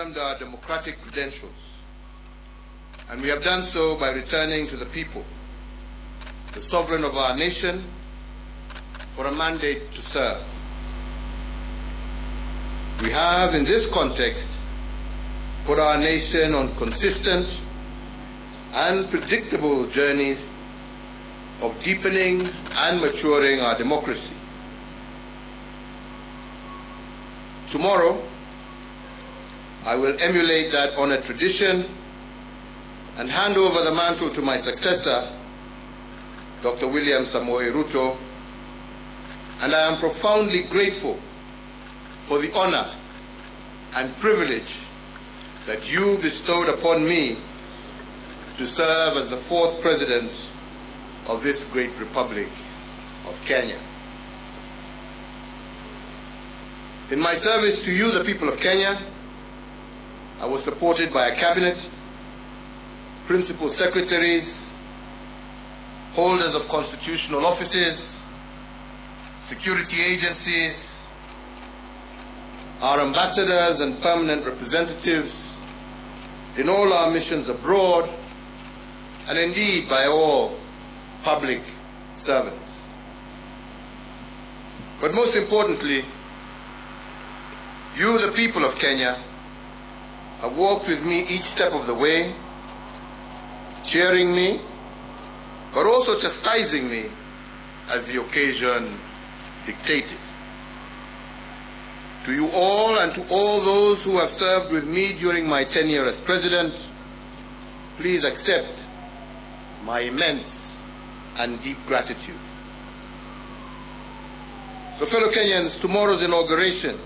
reaffirmed our democratic credentials, and we have done so by returning to the people, the sovereign of our nation, for a mandate to serve. We have, in this context, put our nation on consistent and predictable journey of deepening and maturing our democracy. Tomorrow, I will emulate that honored tradition and hand over the mantle to my successor, Dr. William Samoei Ruto, and I am profoundly grateful for the honor and privilege that you bestowed upon me to serve as the fourth president of this great republic of Kenya. In my service to you, the people of Kenya, I was supported by a cabinet, principal secretaries, holders of constitutional offices, security agencies, our ambassadors and permanent representatives in all our missions abroad, and indeed by all public servants. But most importantly, you, the people of Kenya, have walked with me each step of the way, cheering me, but also chastising me as the occasion dictated. To you all and to all those who have served with me during my tenure as president, please accept my immense and deep gratitude. So, fellow Kenyans, tomorrow's inauguration,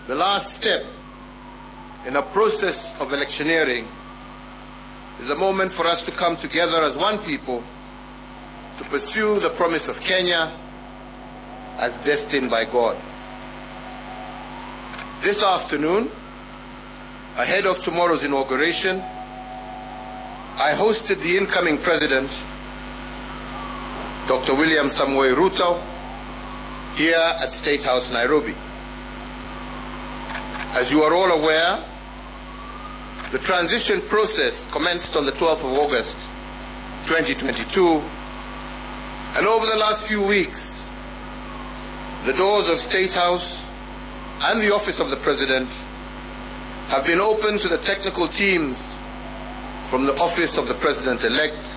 the last step in a process of electioneering, is a moment for us to come together as one people to pursue the promise of Kenya as destined by God. This afternoon, ahead of tomorrow's inauguration, I hosted the incoming president, Dr. William Samoei Ruto, here at State House, Nairobi. As you are all aware, the transition process commenced on the 12th of August, 2022, and over the last few weeks, the doors of State House and the office of the President have been open to the technical teams from the office of the President-elect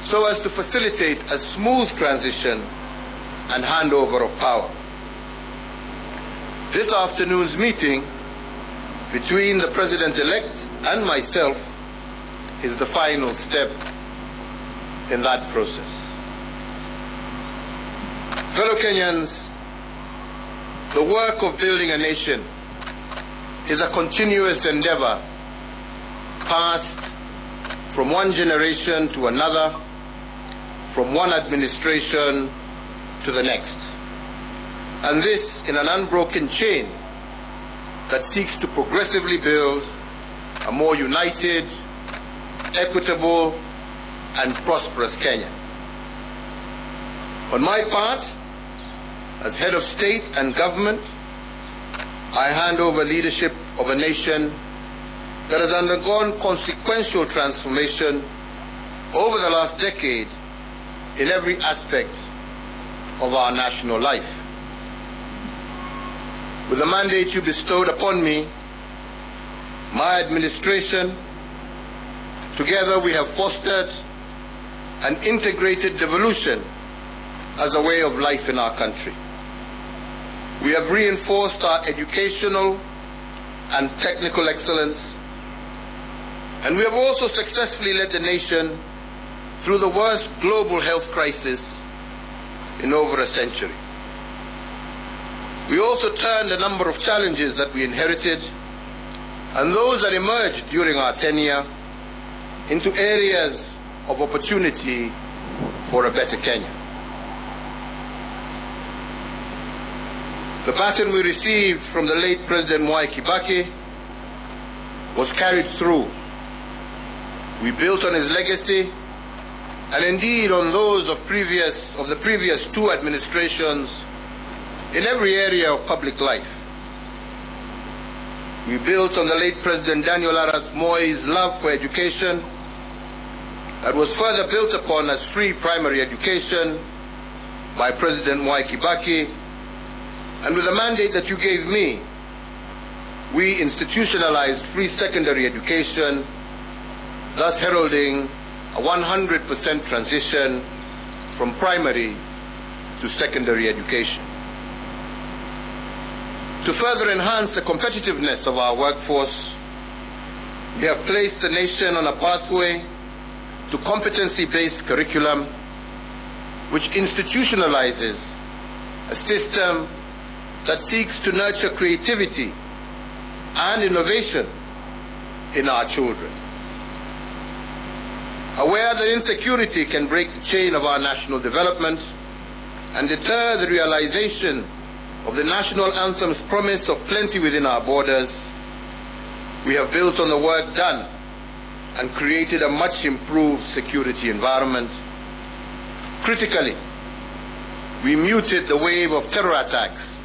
so as to facilitate a smooth transition and handover of power. This afternoon's meeting between the President-elect and myself is the final step in that process. Fellow Kenyans, the work of building a nation is a continuous endeavor passed from one generation to another, from one administration to the next. And this in an unbroken chain that seeks to progressively build a more united, equitable, and prosperous Kenya. On my part, as head of state and government, I hand over leadership of a nation that has undergone consequential transformation over the last decade in every aspect of our national life. With the mandate you bestowed upon me, my administration, together we have fostered an integrated devolution as a way of life in our country. We have reinforced our educational and technical excellence, and we have also successfully led the nation through the worst global health crisis in over a century. We also turned a number of challenges that we inherited and those that emerged during our tenure into areas of opportunity for a better Kenya. The baton we received from the late President Mwai Kibaki was carried through. We built on his legacy and indeed on those of the previous two administrations in every area of public life. We built on the late President Daniel Arap Moi's love for education that was further built upon as free primary education by President Mwai Kibaki, and with the mandate that you gave me, we institutionalized free secondary education, thus heralding a 100% transition from primary to secondary education. To further enhance the competitiveness of our workforce, we have placed the nation on a pathway to competency-based curriculum, which institutionalizes a system that seeks to nurture creativity and innovation in our children. Aware that insecurity can break the chain of our national development and deter the realization of the national anthem's promise of plenty within our borders, we have built on the work done and created a much improved security environment. Critically, we muted the wave of terror attacks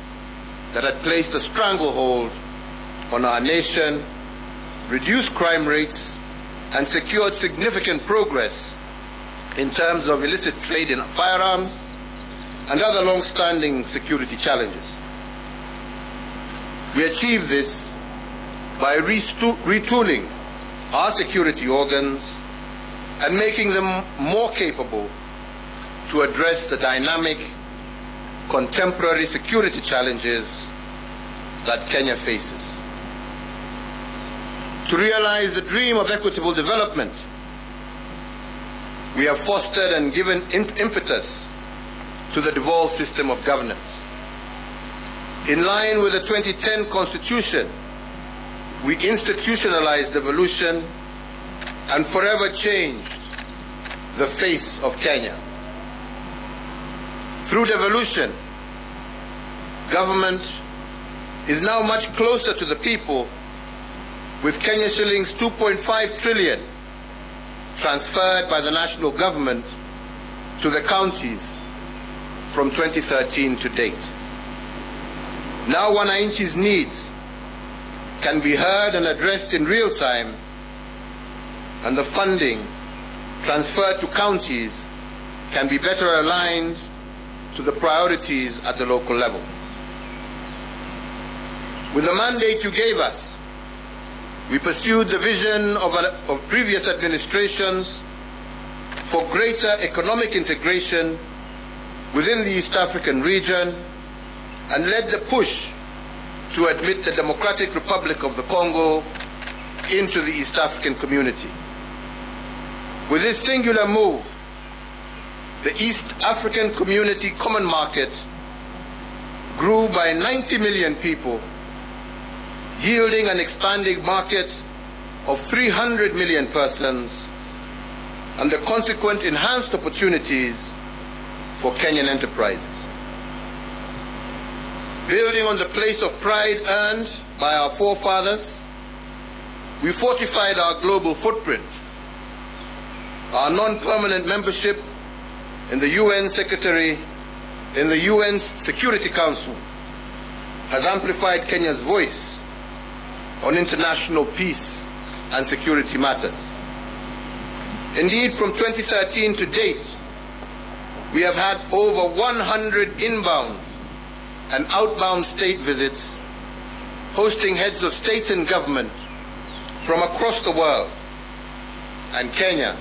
that had placed a stranglehold on our nation, reduced crime rates, and secured significant progress in terms of illicit trade in firearms and other long-standing security challenges. We achieved this by retooling our security organs and making them more capable to address the dynamic, contemporary security challenges that Kenya faces. To realize the dream of equitable development, we have fostered and given impetus to the devolved system of governance. In line with the 2010 Constitution, we institutionalized devolution and forever changed the face of Kenya. Through devolution, government is now much closer to the people, with Kenya shillings 2.5 trillion transferred by the national government to the counties from 2013 to date. Now wananchi's needs can be heard and addressed in real time, and the funding transferred to counties can be better aligned to the priorities at the local level. With the mandate you gave us, we pursued the vision of previous administrations for greater economic integration within the East African region and led the push to admit the Democratic Republic of the Congo into the East African community. With this singular move, the East African Community Common Market grew by 90 million people, yielding an expanding market of 300 million persons and the consequent enhanced opportunities for Kenyan enterprises. Building on the place of pride earned by our forefathers, we fortified our global footprint. Our non-permanent membership in the UN Security Council has amplified Kenya's voice on international peace and security matters. Indeed, from 2013 to date, we have had over 100 inbound and outbound state visits, hosting heads of state and government from across the world, and Kenya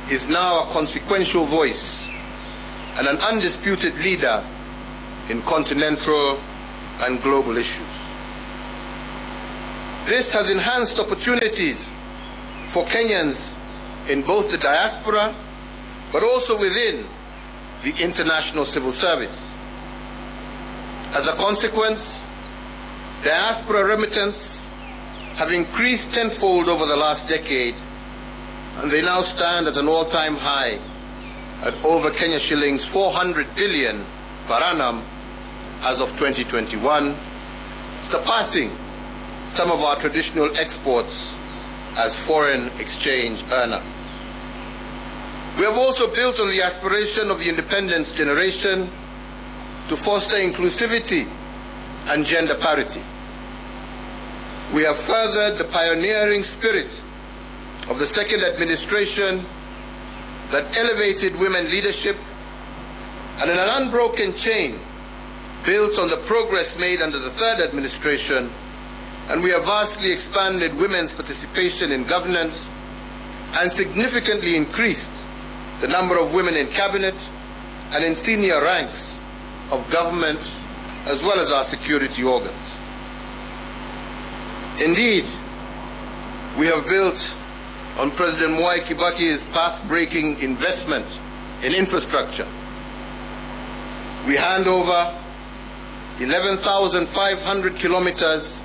is now a consequential voice and an undisputed leader in continental and global issues. This has enhanced opportunities for Kenyans in both the diaspora, but also within the international civil service. As a consequence, diaspora remittance have increased tenfold over the last decade, and they now stand at an all-time high at over Kenya shillings 400 billion per annum as of 2021, surpassing some of our traditional exports as foreign exchange earner. We have also built on the aspiration of the independence generation to foster inclusivity and gender parity. we have furthered the pioneering spirit of the second administration that elevated women leadership, and in an unbroken chain built on the progress made under the third administration, and we have vastly expanded women's participation in governance and significantly increased the number of women in cabinet and in senior ranks of government as well as our security organs. Indeed, we have built on President Mwai Kibaki's path-breaking investment in infrastructure. We hand over 11,500 kilometers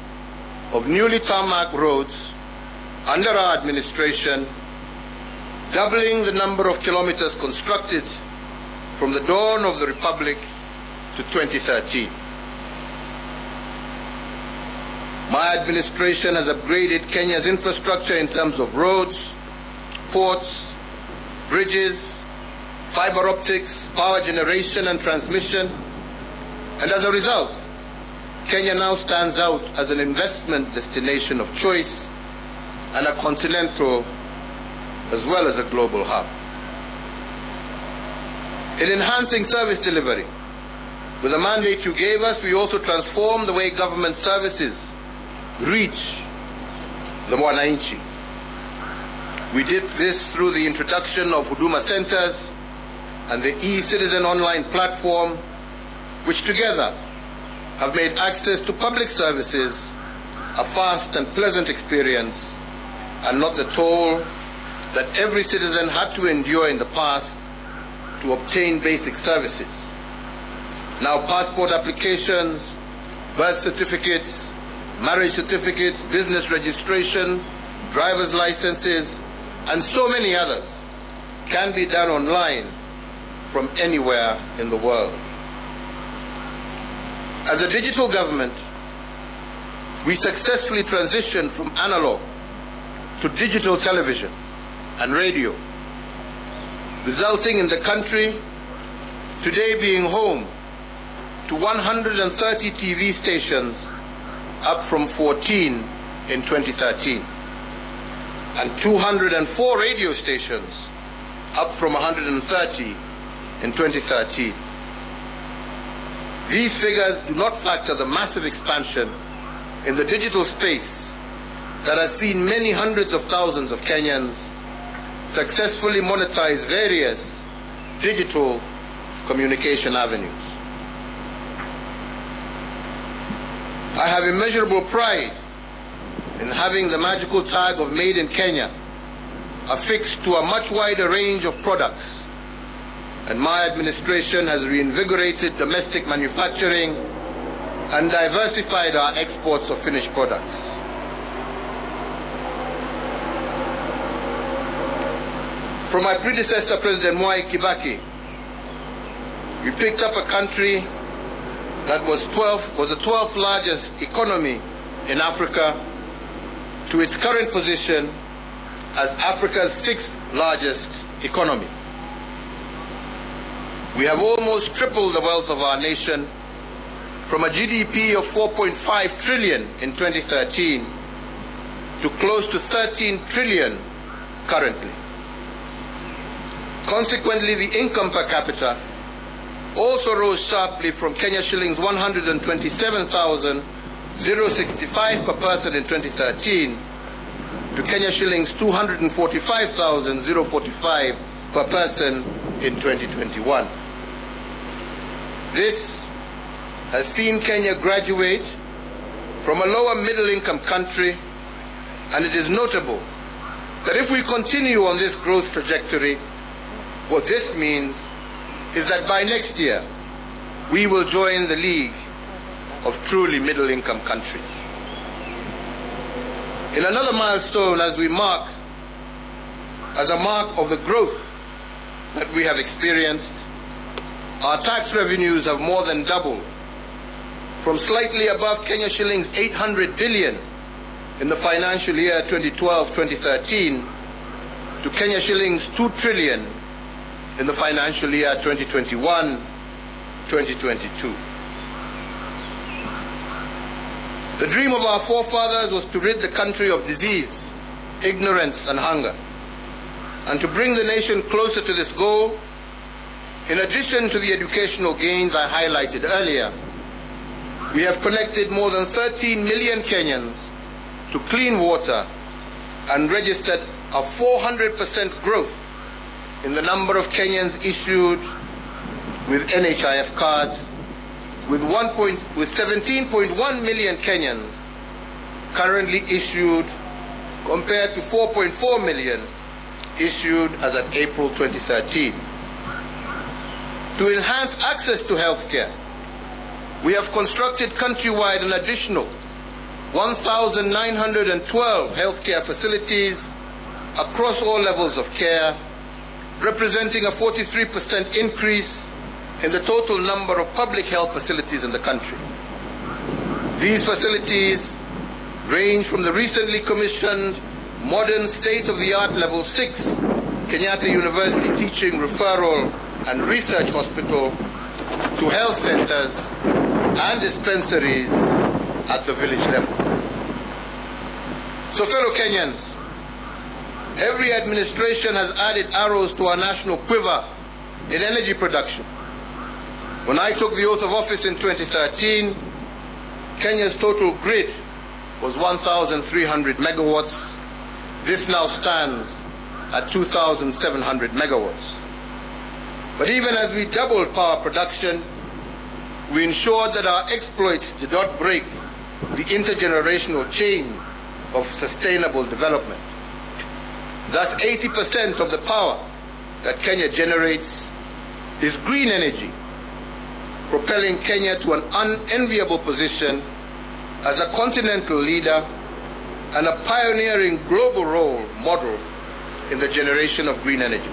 of newly tarmac roads under our administration, doubling the number of kilometers constructed from the dawn of the Republic to 2013. My administration has upgraded Kenya's infrastructure in terms of roads, ports, bridges, fiber optics, power generation and transmission, and as a result, Kenya now stands out as an investment destination of choice and a continental as well as a global hub. In enhancing service delivery, with the mandate you gave us, we also transformed the way government services reach the Mwananchi. We did this through the introduction of Huduma Centers and the e-Citizen online platform, which together have made access to public services a fast and pleasant experience and not the toll that every citizen had to endure in the past to obtain basic services. Now passport applications, birth certificates, marriage certificates, business registration, driver's licenses, and so many others can be done online from anywhere in the world. As a digital government, we successfully transitioned from analog to digital television and radio, resulting in the country today being home to 130 TV stations, up from 14 in 2013, and 204 radio stations, up from 130 in 2013. These figures do not factor the massive expansion in the digital space that has seen many hundreds of thousands of Kenyans successfully monetize various digital communication avenues. I have immeasurable pride in having the magical tag of Made in Kenya affixed to a much wider range of products, and my administration has reinvigorated domestic manufacturing and diversified our exports of finished products. From my predecessor, President Mwai Kibaki, we picked up a country that was the 12th largest economy in Africa to its current position as Africa's 6th largest economy. We have almost tripled the wealth of our nation from a GDP of 4.5 trillion in 2013 to close to 13 trillion currently. Consequently, the income per capita also rose sharply from Kenya shillings 127,065 per person in 2013 to Kenya shillings 245,045 per person in 2021. This has seen Kenya graduate from a lower middle income country, and it is notable that if we continue on this growth trajectory, what this means is that by next year, we will join the league of truly middle-income countries. In another milestone as a mark of the growth that we have experienced, our tax revenues have more than doubled from slightly above Kenya shillings 800 billion in the financial year 2012-2013 to Kenya shillings 2 trillion in the financial year 2021-2022. The dream of our forefathers was to rid the country of disease, ignorance, and hunger. And to bring the nation closer to this goal, in addition to the educational gains I highlighted earlier, we have connected more than 13 million Kenyans to clean water and registered a 400% growth in the number of Kenyans issued with NHIF cards, with 17.1 million Kenyans currently issued compared to 4.4 million issued as at April 2013. To enhance access to health care, we have constructed countrywide an additional 1,912 healthcare facilities across all levels of care, representing a 43% increase in the total number of public health facilities in the country. These facilities range from the recently commissioned modern state-of-the-art Level 6 Kenyatta University Teaching, Referral and Research Hospital to health centers and dispensaries at the village level. So, fellow Kenyans, every administration has added arrows to our national quiver in energy production. When I took the oath of office in 2013, Kenya's total grid was 1,300 megawatts. This now stands at 2,700 megawatts. But even as we doubled power production, we ensured that our exploits did not break the intergenerational chain of sustainable development. Thus, 80% of the power that Kenya generates is green energy, propelling Kenya to an unenviable position as a continental leader and a pioneering global role model in the generation of green energy.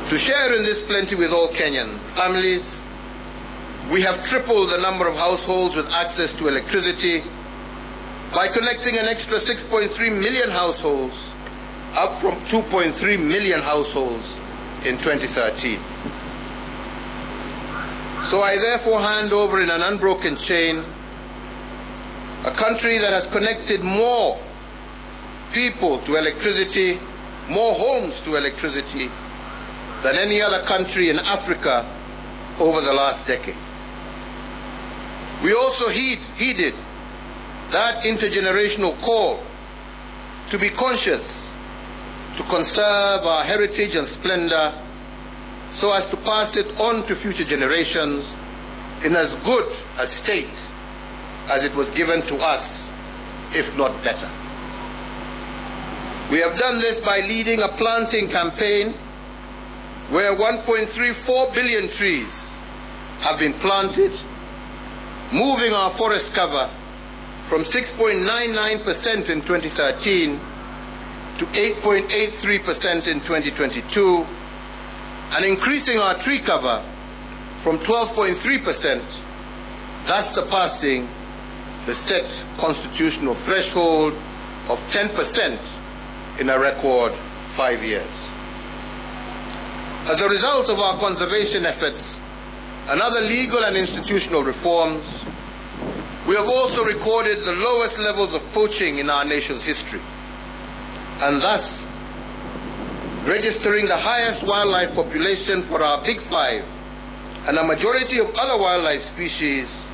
To share in this plenty with all Kenyan families, we have tripled the number of households with access to electricity by connecting an extra 6.3 million households, up from 2.3 million households in 2013. So I therefore hand over in an unbroken chain a country that has connected more people to electricity, more homes to electricity, than any other country in Africa over the last decade. We also heeded that intergenerational call to be conscious, to conserve our heritage and splendor, so as to pass it on to future generations in as good a state as it was given to us, if not better. We have done this by leading a planting campaign where 1.34 billion trees have been planted, moving our forest cover from 6.99% in 2013 to 8.83% in 2022, and increasing our tree cover from 12.3%, thus surpassing the set constitutional threshold of 10% in a record 5 years. As a result of our conservation efforts and other legal and institutional reforms, we have also recorded the lowest levels of poaching in our nation's history, and thus registering the highest wildlife population for our Big Five and a majority of other wildlife species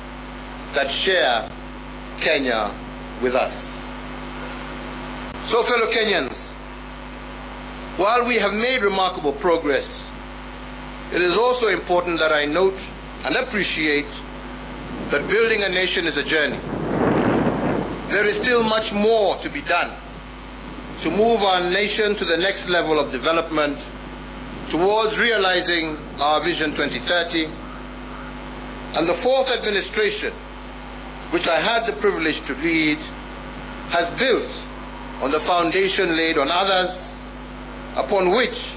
that share Kenya with us. So, fellow Kenyans, while we have made remarkable progress, it is also important that I note and appreciate that building a nation is a journey. There is still much more to be done to move our nation to the next level of development towards realizing our Vision 2030. And the fourth administration, which I had the privilege to lead, has built on the foundation laid on others, upon which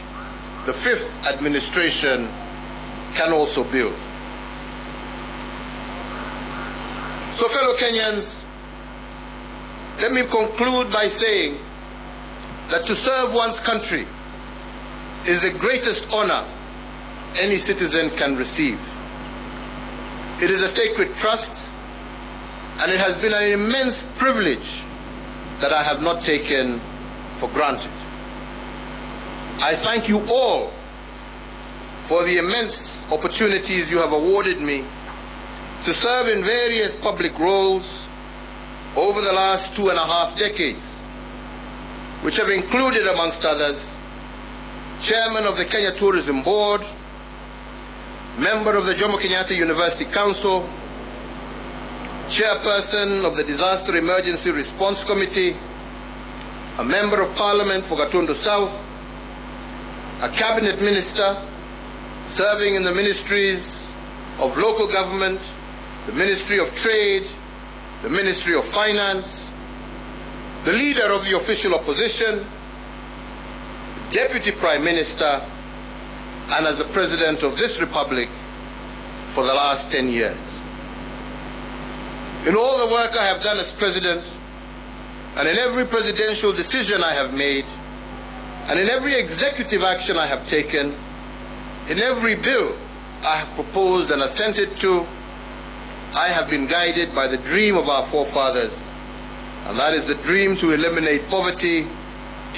the fifth administration can also build. So, fellow Kenyans, let me conclude by saying that to serve one's country is the greatest honor any citizen can receive. It is a sacred trust, and it has been an immense privilege that I have not taken for granted. I thank you all for the immense opportunities you have awarded me to serve in various public roles over the last 2.5 decades, which have included, amongst others, Chairman of the Kenya Tourism Board, Member of the Jomo Kenyatta University Council, Chairperson of the Disaster Emergency Response Committee, a Member of Parliament for Gatundu South, a Cabinet Minister serving in the Ministries of Local Government, the Ministry of Trade, the Ministry of Finance, the Leader of the Official Opposition, Deputy Prime Minister, and as the President of this Republic for the last 10 years. In all the work I have done as President, and in every presidential decision I have made, and in every executive action I have taken, in every bill I have proposed and assented to, I have been guided by the dream of our forefathers, and that is the dream to eliminate poverty,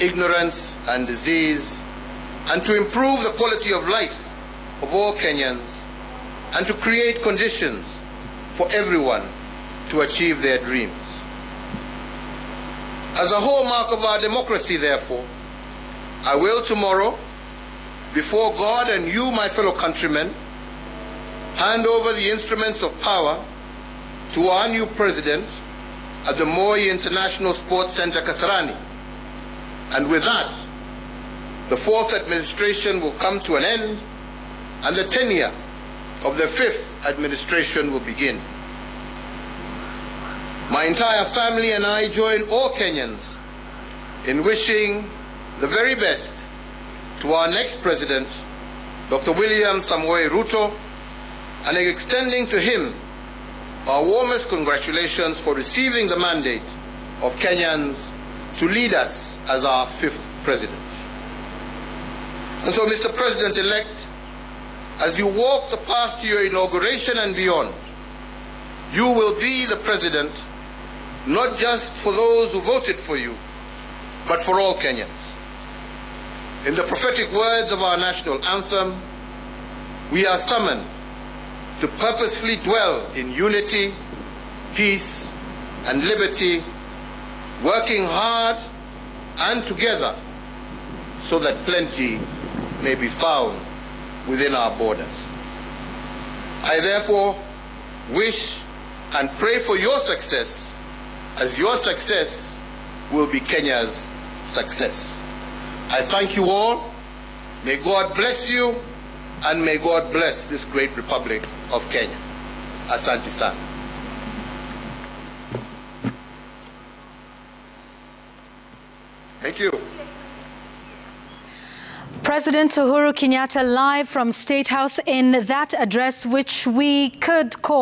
ignorance, and disease, and to improve the quality of life of all Kenyans, and to create conditions for everyone to achieve their dreams. As a hallmark of our democracy, therefore, I will tomorrow, before God and you, my fellow countrymen, hand over the instruments of power to our new president at the Moi International Sports Center, Kasarani. And with that, the fourth administration will come to an end, and the tenure of the fifth administration will begin. My entire family and I join all Kenyans in wishing the very best to our next president, Dr. William Samoei Ruto, and extending to him our warmest congratulations for receiving the mandate of Kenyans to lead us as our fifth president. And so, Mr. President-elect, as you walk the path to your inauguration and beyond, you will be the president not just for those who voted for you, but for all Kenyans. In the prophetic words of our national anthem, we are summoned to purposefully dwell in unity, peace, and liberty, working hard and together so that plenty may be found within our borders. I therefore wish and pray for your success, as your success will be Kenya's success. I thank you all. May God bless you, and may God bless this great Republic of Kenya. Asante sana. Thank you. President Uhuru Kenyatta live from State House in that address which we could call